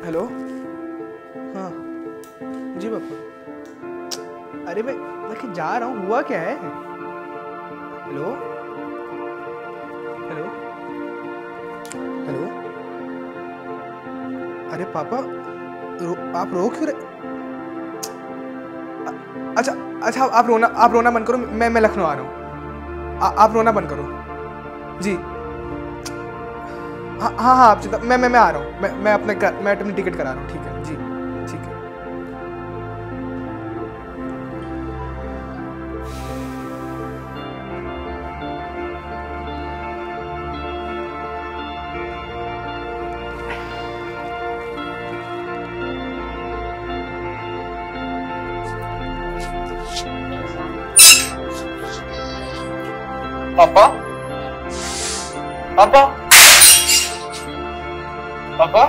Hello. हाँ जी पापा। अरे मैं कि जा रहा हूँ, हुआ क्या है? Hello hello hello. अरे पापा आप रो क्यों रहे? अच्छा अच्छा, आप रोना बंद करो। मैं लखनऊ आ रहा हूँ। आप रोना बंद करो जी। हाँ हाँ हाँ, आप चिंता, मैं आ रहा हूँ। मैं अपनी टिकट करा रहा हूँ। ठीक है जी, ठीक है। पापा पापा पापा।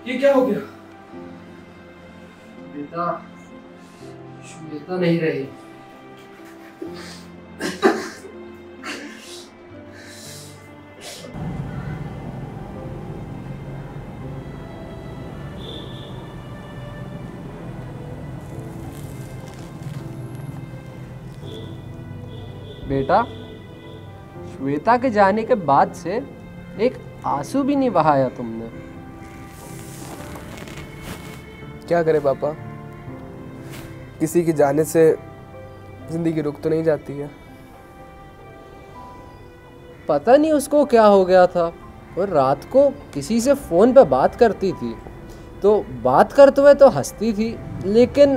ये क्या हो गया? बेटा, श्वेता नहीं रही। बेटा, श्वेता के जाने के बाद से एक आंसू भी नहीं बहाया तुमने। क्या करे पापा, किसी के जाने से जिंदगी रुक तो नहीं जाती है। पता नहीं उसको क्या हो गया था, और रात को किसी से फोन पे बात करती थी, तो बात करते हुए तो हंसती थी, लेकिन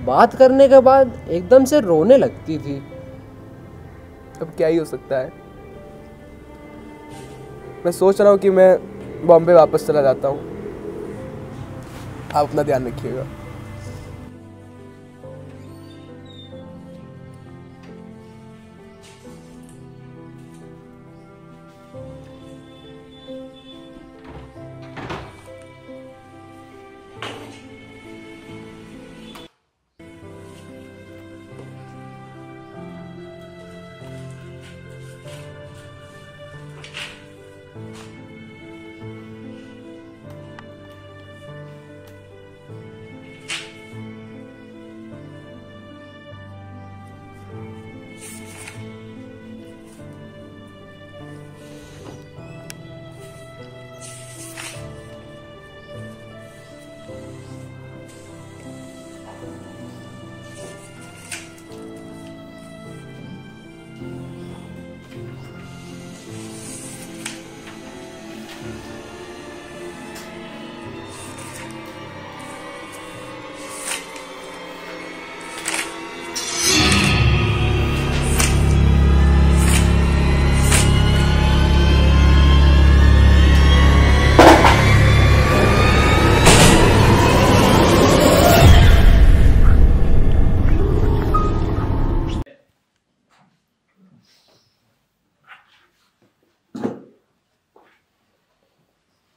बात करने के बाद एकदम से रोने लगती थी। अब क्या ही हो सकता है। मैं सोच रहा हूँ कि मैं बॉम्बे वापस चला जाता हूँ। आप अपना ध्यान रखिएगा।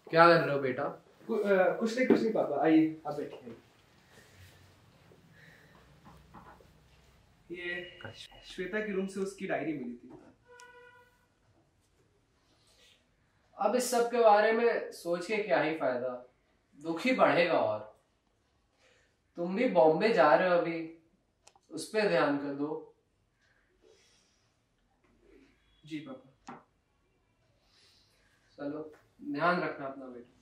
क्या कर रहे हो बेटा? कुछ नहीं पापा, आइए आप बैठिए। ये श्वेता के रूम से उसकी डायरी मिली थी। अब इस सब के बारे में सोच के क्या ही फायदा, दुख ही बढ़ेगा। और तुम भी बॉम्बे जा रहे हो अभी, उस पर ध्यान कर दो। जी पापा। चलो, ध्यान रखना अपना बेटा।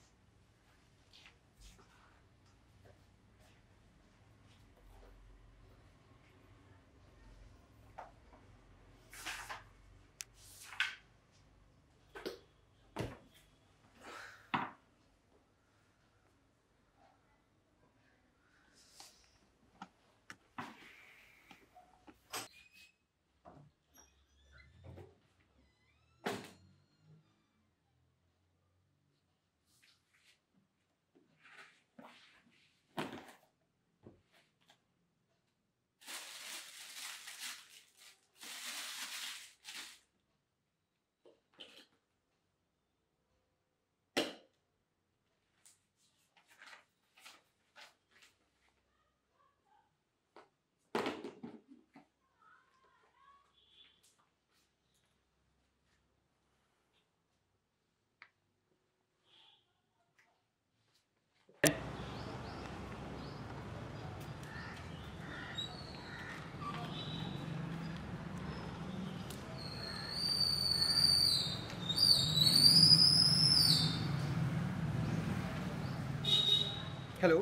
हेलो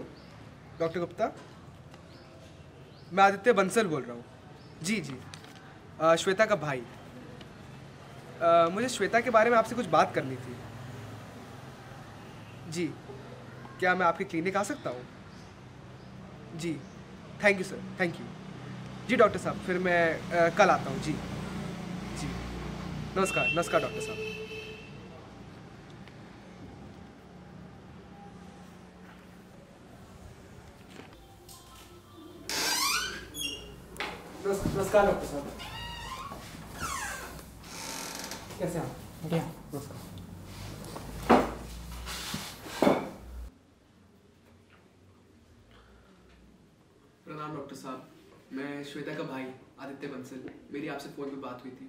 डॉक्टर गुप्ता, मैं आदित्य बंसल बोल रहा हूँ। जी जी, श्वेता का भाई। मुझे श्वेता के बारे में आपसे कुछ बात करनी थी। जी, क्या मैं आपके क्लिनिक आ सकता हूँ? जी, thank you sir, thank you. जी डॉक्टर साहब, फिर मैं कल आता हूँ। जी जी, नमस्कार नमस्कार डॉक्टर साहब। नमस्कार डॉक्टर साहब, कैसे हैं आप? बढ़िया। नमस्कार। प्रणाम डॉक्टर साहब, मैं श्वेता का भाई आदित्य बंसल। मेरी आपसे फ़ोन पे बात हुई थी।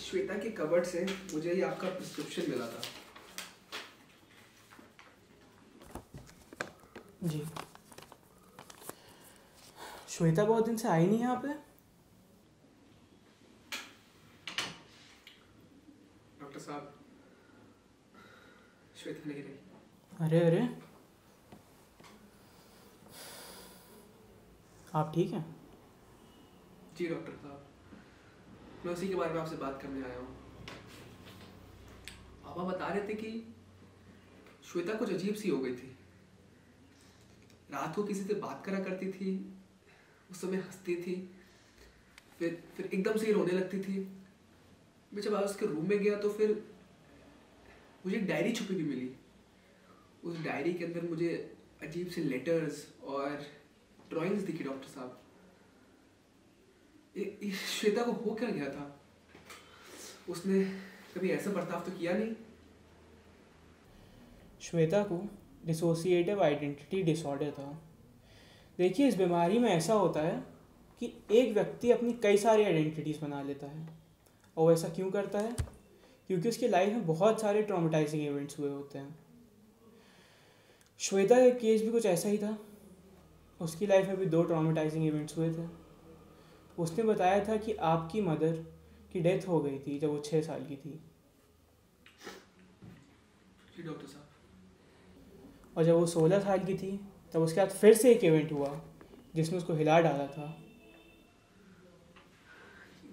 श्वेता के कबर्ड से मुझे ये आपका प्रिस्क्रिप्शन मिला था। जी, श्वेता बहुत दिन से आई नहीं यहाँ पे। डॉक्टर साहब, श्वेता नहीं रही। अरे अरे, आप ठीक हैं? जी डॉक्टर साहब, मैं उसी के बारे में आपसे बात करने आया हूँ। पापा बता रहे थे कि श्वेता कुछ अजीब सी हो गई थी। रात को किसी से बात करा करती थी, उस समय हंसती थी, फिर एकदम से ही रोने लगती थी। मैं जब आज उसके रूम में गया तो फिर मुझे एक डायरी छुपी हुई मिली। उस डायरी के अंदर मुझे अजीब से लेटर्स और ड्राइंग्स दिखी। डॉक्टर साहब, श्वेता को हो क्या गया था? उसने कभी ऐसा बर्ताव तो किया नहीं। श्वेता को डिसोसिएटिव आइडेंटिटी डिसऑर्डर था। देखिए, इस बीमारी में ऐसा होता है कि एक व्यक्ति अपनी कई सारी आइडेंटिटीज़ बना लेता है। और ऐसा क्यों करता है? क्योंकि उसकी लाइफ में बहुत सारे ट्रॉमेटाइजिंग इवेंट्स हुए होते हैं। श्वेता का केस भी कुछ ऐसा ही था। उसकी लाइफ में भी 2 ट्रॉमेटाइजिंग इवेंट्स हुए थे। उसने बताया था कि आपकी मदर की डेथ हो गई थी जब वो 6 साल की थी। जी डॉक्टर साहब। और जब वो 16 साल की थी तब उसके बाद फिर से एक इवेंट हुआ जिसने उसको हिला डाला था।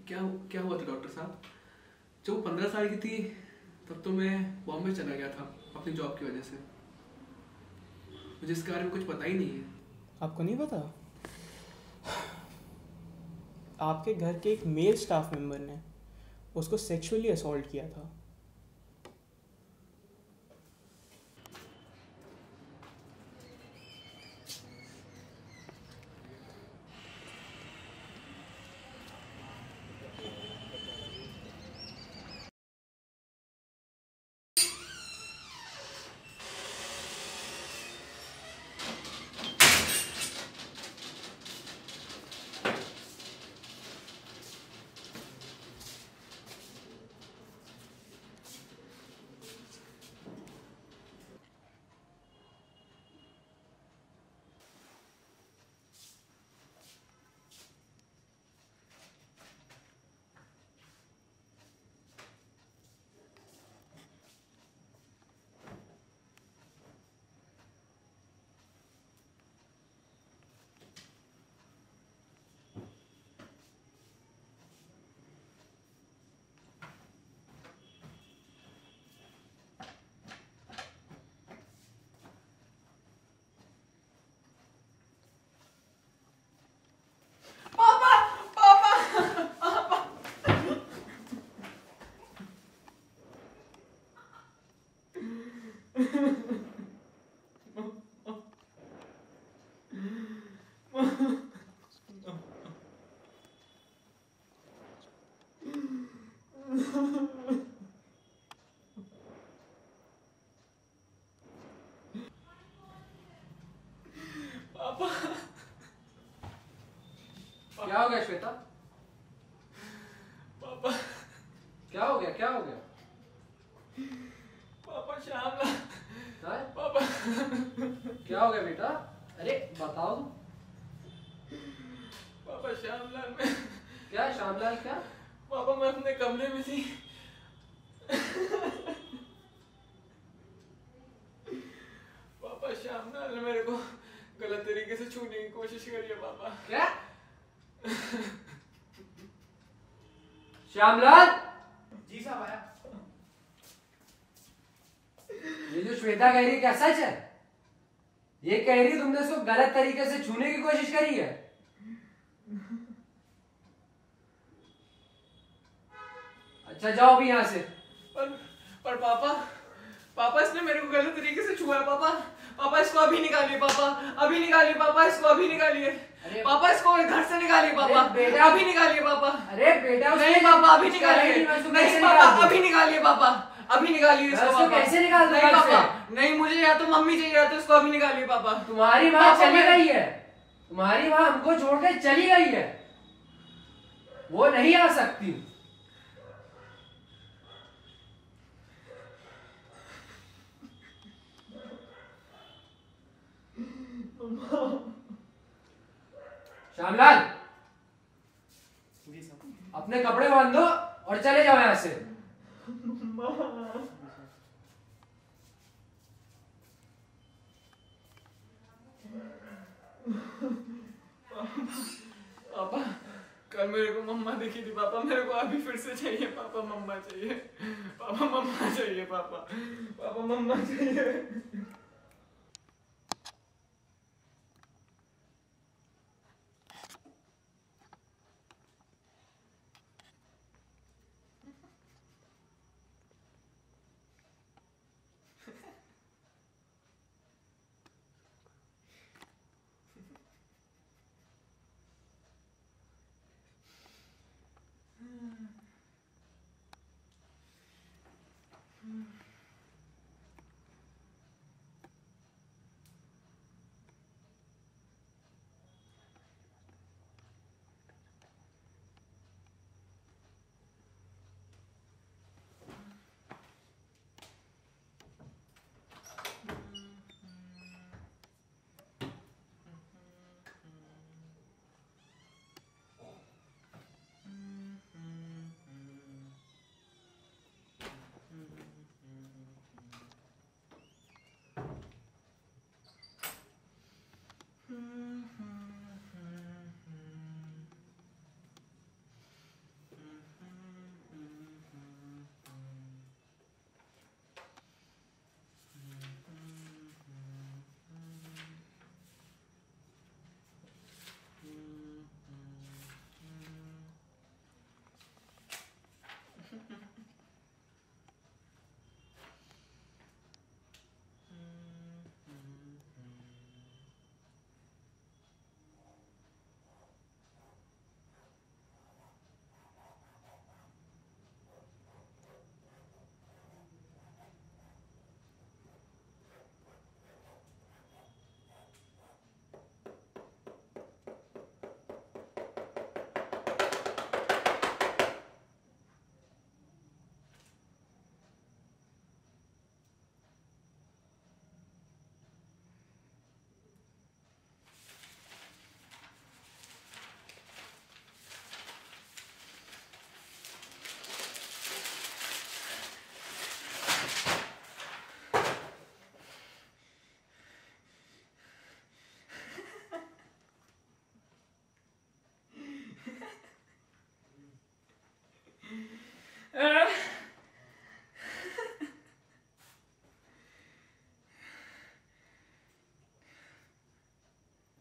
क्या हुआ था डॉक्टर साहब? जब वो 15 साल की थी तब तो मैं बॉम्बे चला गया था अपनी जॉब की वजह से। मुझे इसके बारे में कुछ पता ही नहीं है। आपको नहीं पता? आपके घर के एक मेल स्टाफ मेंबर ने उसको सेक्सुअली असॉल्ट किया था। क्या हो गया श्वेता? पापा, क्या हो गया? क्या हो गया? पापा श्यामला, हाँ? पापा, क्या हो गया बेटा? अरे बताओ। पापा श्यामलाल मैं, क्या श्यामलाल? क्या? पापा मैं अपने कमरे में थी। पापा श्यामलाल ने मेरे को गलत तरीके से छूने की कोशिश करी है पापा। क्या? श्यामलाल? जी साहब आया। ये जो श्वेता कह रही है क्या सच है? ये कह रही तुमने उसको गलत तरीके से छूने की कोशिश करी है? अच्छा जाओ भी यहाँ से। पर पापा इसने मेरे को गलत तरीके से छुआ है पापा। पापा इसको अभी निकालिए पापा, अभी निकालिए पापा, इसको अभी निकालिए पापा, इसको घर से निकालिए पापा, बेटा अभी निकालिए पापा। अरे बेटा नहीं पापा अभी निकालिए, नहीं पापा अभी निकालिए पापा, अभी निकालिए इसको पापा। कैसे निकाल दूं? नहीं पापा, नहीं मुझे या तो मम्मी चाहिए या तो इसको अभी निकालिए पापा। तुम्हारी माँ चली गई है, तुम्हारी माँ हमको छोड़कर चली गई है, वो नहीं आ सकती। श्यामलाल जी साहब। अपने कपड़े बांध दो और चले जाओ यहाँ से। पापा कल मेरे को मम्मा दिखी थी पापा, मेरे को अभी फिर से चाहिए पापा, मम्मा चाहिए पापा, मम्मा चाहिए पापा, पापा मम्मा चाहिए।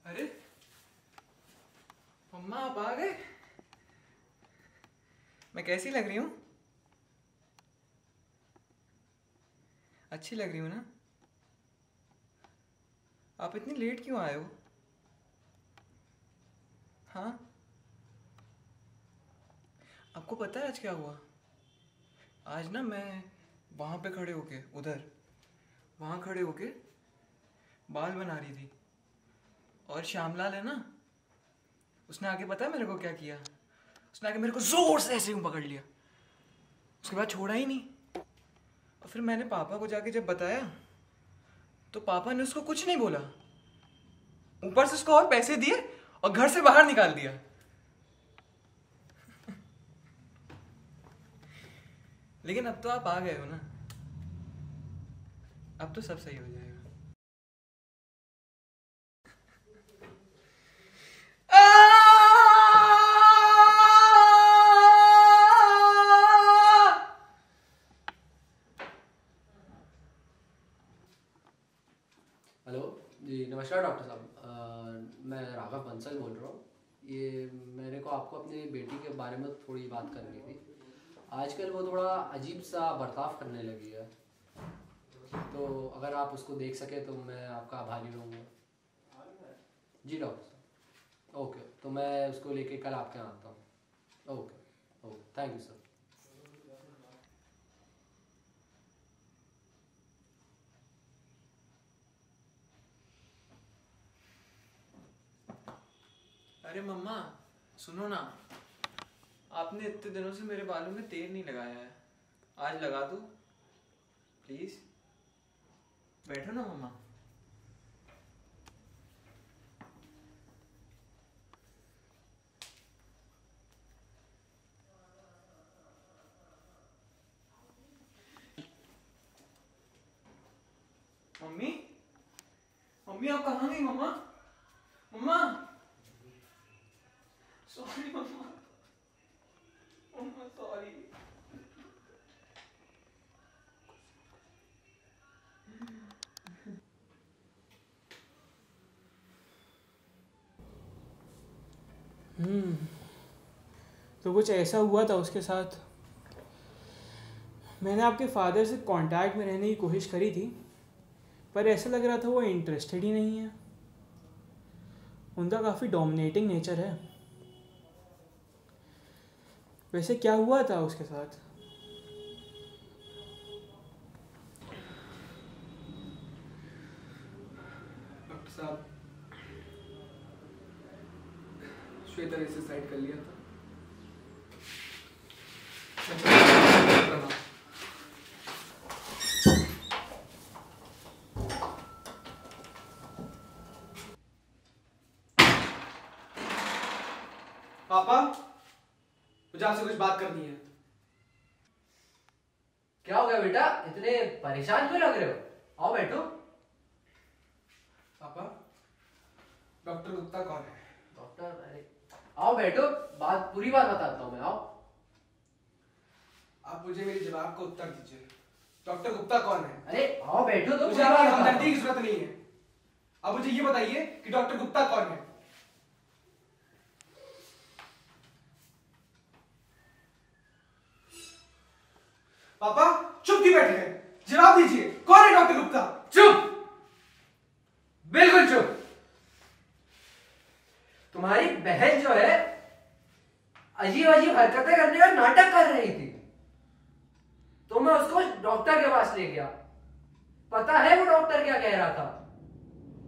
अरे मम्मा आप आ गए, मैं कैसी लग रही हूँ? अच्छी लग रही हूँ ना? आप इतनी लेट क्यों आए हो? हाँ, आपको पता है आज क्या हुआ? आज ना मैं वहाँ पे खड़े होके, उधर वहाँ खड़े होके बाल बना रही थी, और श्यामलाल है ना, उसने आके पता है मेरे को क्या किया? उसने आके मेरे को जोर से ऐसे यूं पकड़ लिया, उसके बाद छोड़ा ही नहीं। और फिर मैंने पापा को जाके जब बताया तो पापा ने उसको कुछ नहीं बोला, ऊपर से उसको और पैसे दिए और घर से बाहर निकाल दिया। लेकिन अब तो आप आ गए हो ना, अब तो सब सही हो जाएगा। हेलो जी, नमस्कार डॉक्टर साहब। मैं राघव बंसल बोल रहा हूँ। ये मेरे को आपको अपनी बेटी के बारे में थोड़ी बात करनी थी। आजकल वो थोड़ा अजीब सा बर्ताव करने लगी है, तो अगर आप उसको देख सके तो मैं आपका आभारी रहूँगा। जी डॉक्टर साहब, ओके, तो मैं उसको लेके कल आपके यहाँ आता हूँ। Okay okay, thank you sir. अरे मम्मा, सुनो ना, आपने इतने दिनों से मेरे बालों में तेल नहीं लगाया है, आज लगा दो प्लीज। बैठो ना मम्मा। मम्मी, मम्मी आप कहाँ गई मम्मा? मम्मा, सॉरी मम्मा, मम्मा सॉरी। तो कुछ ऐसा हुआ था उसके साथ। मैंने आपके फादर से कांटेक्ट में रहने की कोशिश करी थी, पर ऐसा लग रहा था वो इंटरेस्टेड ही नहीं है। उनका काफ़ी डोमिनेटिंग नेचर है। वैसे क्या हुआ था उसके साथ? डॉक्टर साहब, श्वेता ने सुसाइड कर लिया था। पापा, मुझे आपसे कुछ बात करनी है। क्या हो गया बेटा, इतने परेशान क्यों लग रहे हो? आओ बैठो। पापा, डॉक्टर गुप्ता कौन है? डॉक्टर? अरे आओ बैठो, पूरी बात बताता हूँ मैं। आओ। आप मुझे मेरे जवाब का उत्तर दीजिए। डॉक्टर गुप्ता कौन है? अरे आओ बैठो तो मुझे आपकी हमदर्दी की जरूरत नहीं है। अब मुझे ये बताइए कि डॉक्टर गुप्ता कौन है? पापा चुप क्यों बैठे हैं? जवाब दीजिए, कौन है डॉक्टर गुप्ता? चुप, बिल्कुल चुप। तुम्हारी बहन जो है अजीब अजीब हरकतें करने का नाटक कर रही थी, तो मैं उसको डॉक्टर के पास ले गया। पता है वो डॉक्टर क्या कह रहा था?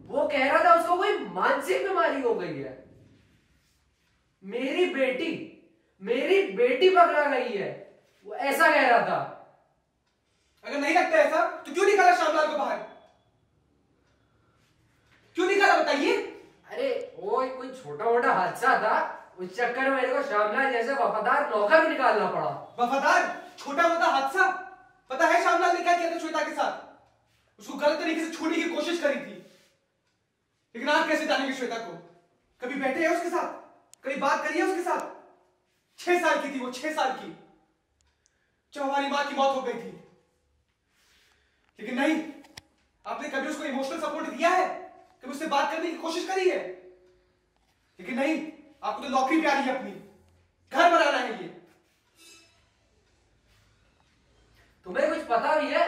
वो कह रहा था उसको कोई मानसिक बीमारी हो गई है। मेरी बेटी पकड़ा गई है, वो ऐसा कह रहा था। अगर नहीं लगता ऐसा तो क्यों निकाला श्यामलाल को बाहर? क्यों निकाला बताइए? अरे वो कोई छोटा मोटा हादसा था, उस चक्कर में मेरे को श्यामलाल जैसे वफादार नौकर निकालना पड़ा। वफादार? छोटा मोटा हादसा? पता है श्यामलाल ने क्या किया था श्वेता के साथ? उसको गलत तरीके से छूने की कोशिश करी थी, लेकिन आप कैसे जानेंगे श्वेता को? कभी बैठे हैं उसके साथ? कभी बात करी है उसके साथ? 6 साल की थी वो, 6 साल की, जब हमारी मां की मौत हो गई थी। लेकिन नहीं, आपने कभी उसको इमोशनल सपोर्ट दिया है? कभी उससे बात करने की कोशिश करी है? लेकिन नहीं, आपको तो नौकरी प्यारी है, अपनी घर बनाना है। ये तुम्हें कुछ पता भी है?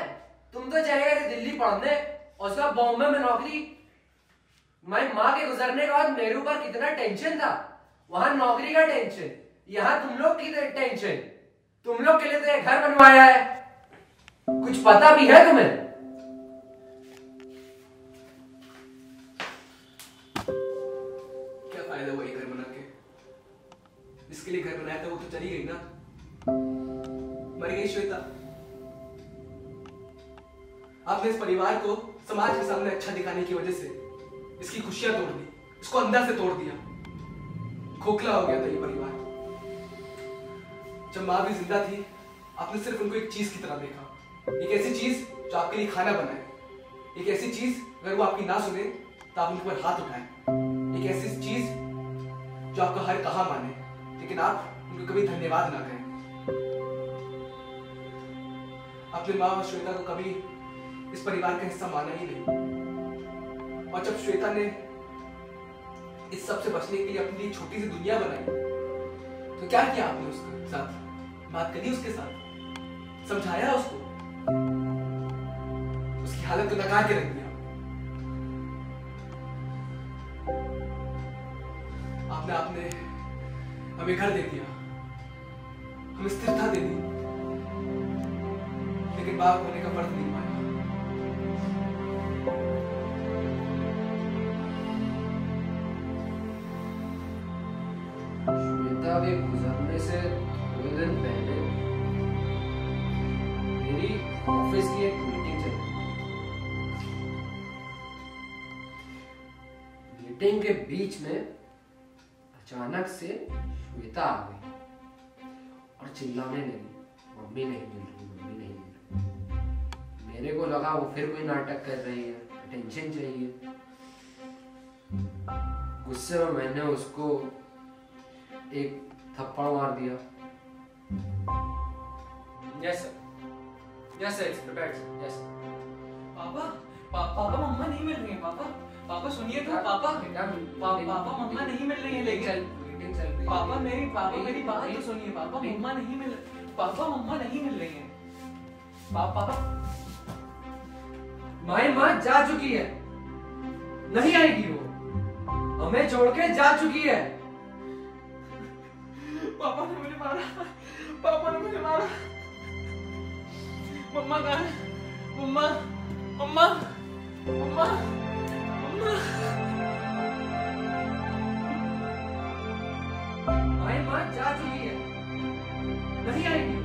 तुम तो चले गए थे दिल्ली पढ़ने और उसका बॉम्बे में नौकरी। मेरी माँ के गुजरने के बाद मेरे ऊपर कितना टेंशन था। वहां नौकरी का टेंशन, यहाँ तुम लोग की टेंशन। तुम लोग के लिए तो एक घर बनवाया है। कुछ पता भी है तुम्हें? क्या फायदा हुआ ये घर बना के? जिसके लिए घर बनाया था वो तो चली गई ना, मर गई श्वेता। आपने इस परिवार को समाज के सामने अच्छा दिखाने की वजह से इसकी खुशियां तोड़ दी, इसको अंदर से तोड़ दिया। खोखला हो गया था ये परिवार। जब माँ भी जिंदा थी, आपने सिर्फ उनको एक चीज की तरह देखा, एक ऐसी चीज जो आपके लिए खाना बनाए, एक ऐसी चीज अगर वो आपकी ना सुने तो आप उनके ऊपर हाथ उठाएं, एक ऐसी चीज जो आपका हर कहा माने, लेकिन आप उनको कभी धन्यवाद ना कहें। आपने माँ और श्वेता को कभी इस परिवार का हिस्सा माना ही नहीं। और जब श्वेता ने इस सब से बचने के लिए अपनी छोटी सी दुनिया बनाई, तो क्या किया आपने उसके साथ? बात करी उसके साथ, समझाया उसको, उसकी हालत को नकार के रख दिया आपने। आपने हमें घर दे दिया, हमें स्थिरता दे दी, लेकिन बाप होने का फर्ज नहीं पाया। श्वेता के गुजरने से थोड़े दिन पहले मेरी ऑफिस की एक मीटिंग चली। मीटिंग के बीच में अचानक से श्वेता आ गई और चिल्लाने लगी, मम्मी नहीं मिल रही, मम्मी नहीं मिल रही। मेरे को लगा वो फिर कोई नाटक कर रही है, अटेंशन चाहिए। गुस्से में मैंने उसको एक थप्पड़ मार दिया। Yes sir, yes sir, it's prepared sir, yes. पापा पापा मम्मा नहीं मिल रही है। पापा सुनिए तो पापा पापा मम्मा नहीं मिल रही है। लेकिन पापा मेरी बात तो सुनिए। पापा मम्मा नहीं मिल रही है। पापा माई माँ जा चुकी है, नहीं आएगी वो, हमें छोड़ के जा चुकी है। पापा ने मुझे मारा। मम्मा कहाँ है? मम्मा मम्मा मम्मा मम्मा माई माँ जा चुकी है, नहीं आएगी।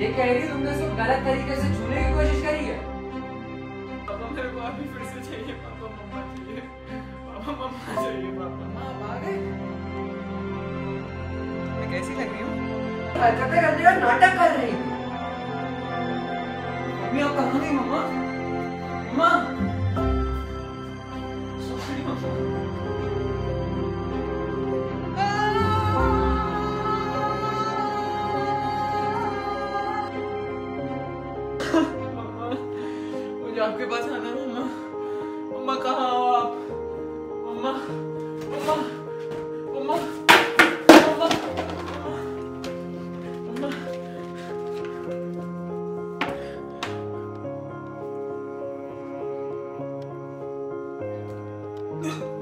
ये कह रही तुमने उसको गलत तरीके से छूने की कोशिश करी है। पापा मेरे को अभी फिर से चाहिए। पापा मम्मा चाहिए। पापा आ गए। मैं कैसी लग रही हूँ? हरकतें करने का नाटक कर रही है। मम्मी आप कहाँ गई? मम्मा सॉरी मम्मा। मुझे आपके पास आना है मम्मा। मम्मा कहाँ हो आप? मम्मा मम्मा मम्मा मम्मा मम्मा